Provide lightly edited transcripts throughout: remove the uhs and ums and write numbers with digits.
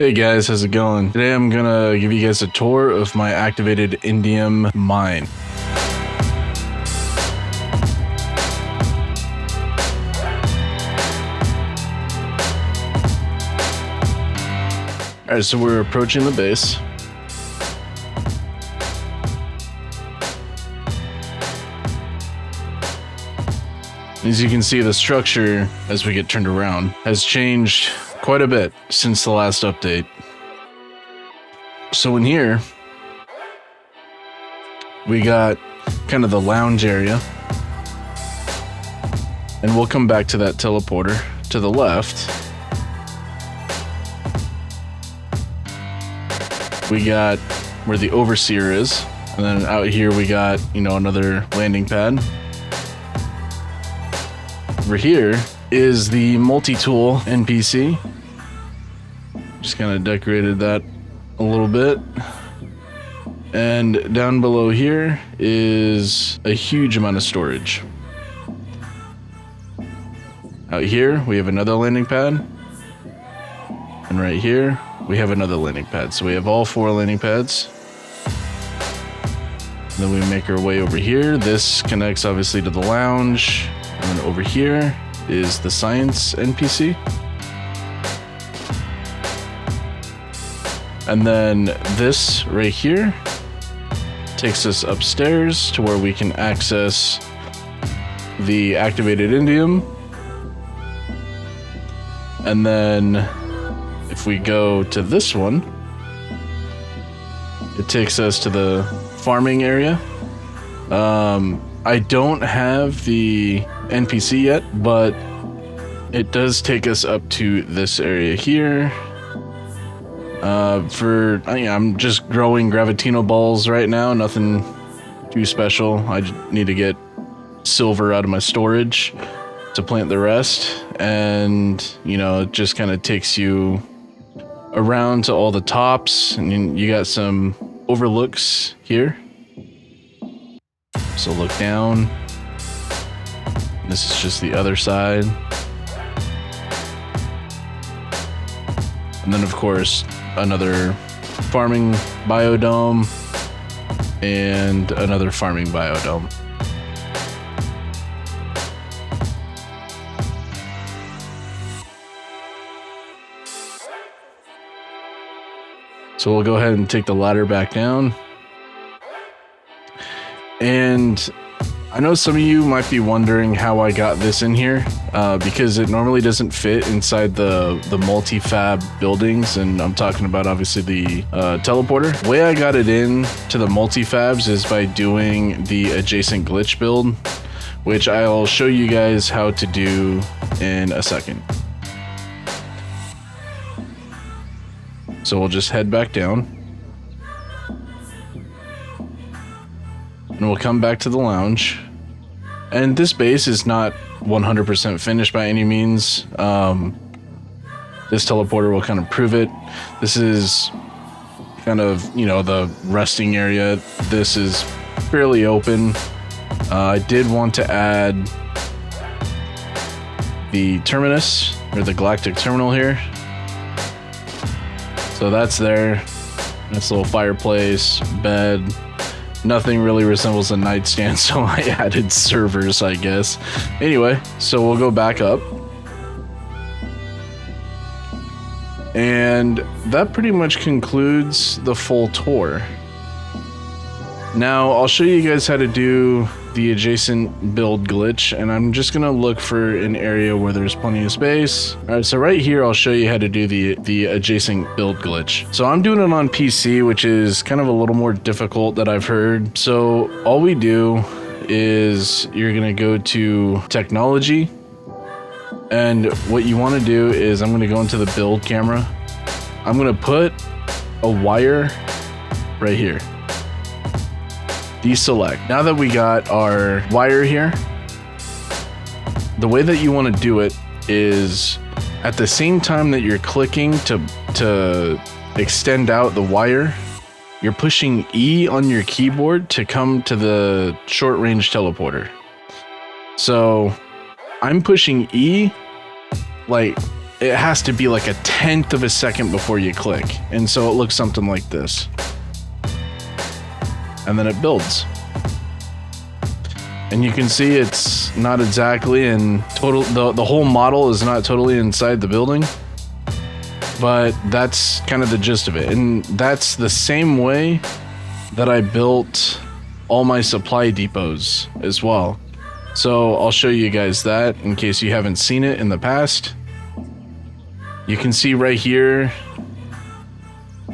Hey guys, how's it going? Today I'm gonna give you guys a tour of my activated indium mine. Alright, so we're approaching the base. As you can see, the structure, as we get turned around, has changed quite a bit since the last update. So in here, we got kind of the lounge area. And we'll come back to that teleporter to the left. We got where the overseer is. And then out here we got, another landing pad. Over here is the multi-tool NPC. Just kind of decorated that a little bit. And down below here is a huge amount of storage. Out here we have another landing pad. And right here we have another landing pad. So we have all 4 landing pads. And then we make our way over here. This connects obviously to the lounge. And then over here is the science NPC. And then this right here takes us upstairs to where we can access the activated indium. And then if we go to this one, it takes us to the farming area. I don't have the NPC yet, but it does take us up to this area here. I'm just growing Gravitino balls right now, nothing too special. I just need to get silver out of my storage to plant the rest, and it just kind of takes you around to all the tops, and you got some overlooks here. So look down. This is just the other side. And then of course, another farming biodome and another farming biodome. So we'll go ahead and take the ladder back down. And I know some of you might be wondering how I got this in here, because it normally doesn't fit inside the multi-fab buildings, and I'm talking about obviously the teleporter. The way I got it in to the multi-fabs is by doing the adjacent glitch build, which I'll show you guys how to do in a second. So we'll just head back down. And we'll come back to the lounge. And this base is not 100% finished by any means. This teleporter will kind of prove it. This is kind of, the resting area. This is fairly open. I did want to add the terminus, or the galactic terminal here. So that's there. Nice little fireplace, bed. Nothing really resembles a nightstand, so I added servers, I guess. Anyway, so we'll go back up. And that pretty much concludes the full tour. Now, I'll show you guys how to do the adjacent build glitch, and I'm just gonna look for an area where there's plenty of space. All right, so right here, I'll show you how to do the adjacent build glitch. So I'm doing it on PC, which is kind of a little more difficult that I've heard. So all we do is you're gonna go to technology, and what you wanna do is I'm gonna go into the build camera. I'm gonna put a wire right here. Deselect. Now that we got our wire here, the way that you want to do it is at the same time that you're clicking to extend out the wire, you're pushing E on your keyboard to come to the short range teleporter. So I'm pushing E like it has to be like a 1/10 of a second before you click. And so it looks something like this. And then it builds. And you can see it's not exactly in total, the whole model is not totally inside the building, but that's kind of the gist of it. And that's the same way that I built all my supply depots as well. So I'll show you guys that in case you haven't seen it in the past. You can see right here,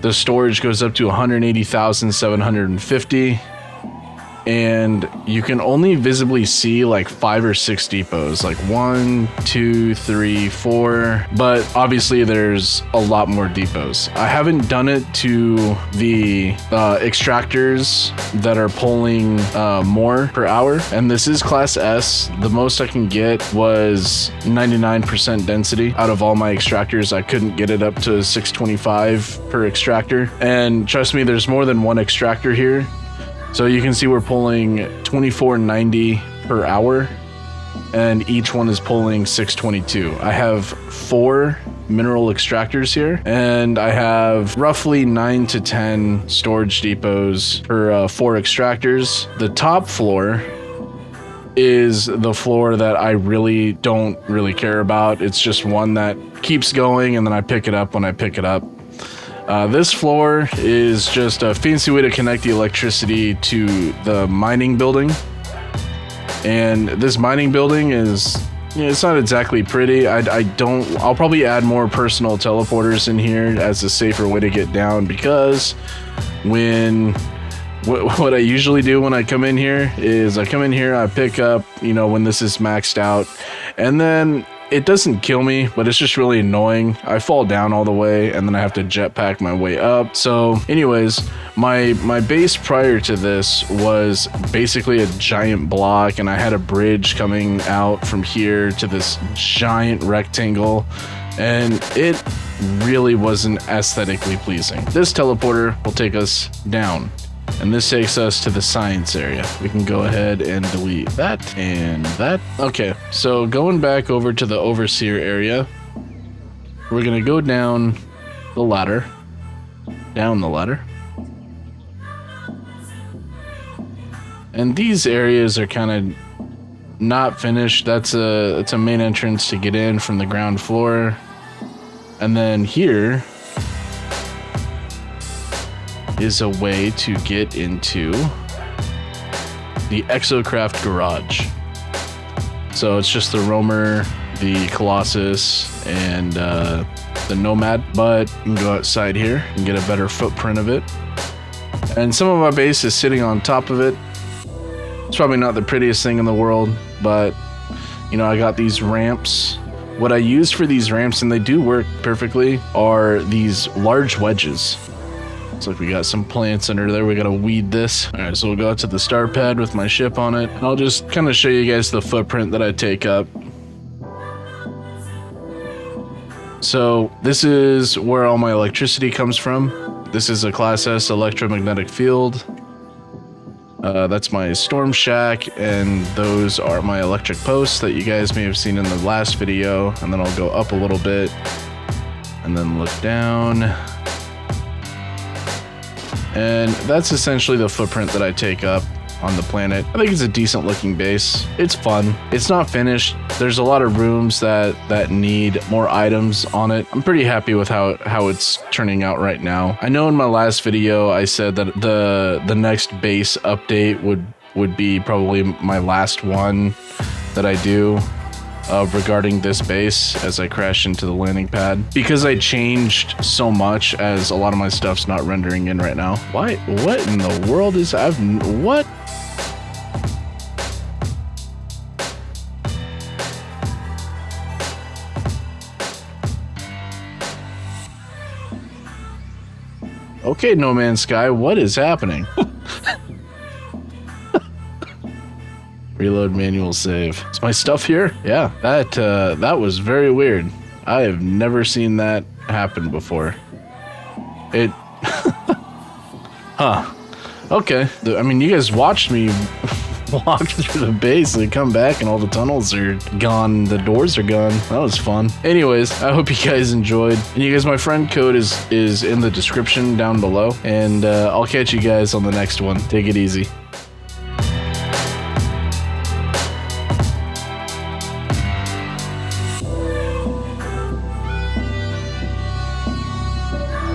the storage goes up to 180,750. And you can only visibly see like 5 or 6 depots, like 1, 2, 3, 4, but obviously there's a lot more depots. I haven't done it to the extractors that are pulling more per hour, and this is class S. The most I can get was 99% density out of all my extractors. I couldn't get it up to 625 per extractor, and trust me, there's more than one extractor here. So you can see we're pulling 2490 per hour, and each one is pulling 622. I have 4 mineral extractors here, and I have roughly 9 to 10 storage depots per 4 extractors. The top floor is the floor that I really don't care about. It's just one that keeps going, and then I pick it up when I pick it up. This floor is just a fancy way to connect the electricity to the mining building. And this mining building is, you know, it's not exactly pretty. I'll probably add more personal teleporters in here as a safer way to get down, because what I usually do when I come in here is I pick up, you know, when this is maxed out, and then it doesn't kill me, but it's just really annoying. I fall down all the way, and then I have to jetpack my way up. So anyways, my base prior to this was basically a giant block, and I had a bridge coming out from here to this giant rectangle, and it really wasn't aesthetically pleasing. This teleporter will take us down, and this takes us to the science area. We can go ahead and delete that and that. Okay, so going back over to the overseer area, we're gonna go down the ladder. And these areas are kind of not finished. It's a main entrance to get in from the ground floor. And then here is a way to get into the Exocraft garage. So it's just the Roamer, the Colossus, and the Nomad, but you can go outside here and get a better footprint of it. And some of my base is sitting on top of it. It's probably not the prettiest thing in the world, but you know, I got these ramps. What I use for these ramps, and they do work perfectly, are these large wedges. Looks like we got some plants under there. We gotta weed this. All right, so we'll go out to the star pad with my ship on it. I'll just kind of show you guys the footprint that I take up. So this is where all my electricity comes from. This is a Class S electromagnetic field. That's my storm shack, and those are my electric posts that you guys may have seen in the last video. And then I'll go up a little bit and then look down. And that's essentially the footprint that I take up on the planet. I think it's a decent looking base. It's fun. It's not finished. There's a lot of rooms that need more items on it. I'm pretty happy with how it's turning out right now. I know in my last video I said that the next base update would be probably my last one that I do regarding this base as I crash into the landing pad, because I changed so much as a lot of my stuff's not rendering in right now. Why? What in the world is what? Okay, No Man's Sky, what is happening? Reload manual save. Is my stuff here? Yeah, that was very weird. I have never seen that happen before. It, huh? Okay. I mean, you guys watched me walk through the base and come back and all the tunnels are gone, the doors are gone. That was fun. Anyways, I hope you guys enjoyed. And you guys, my friend code is in the description down below. And I'll catch you guys on the next one. Take it easy.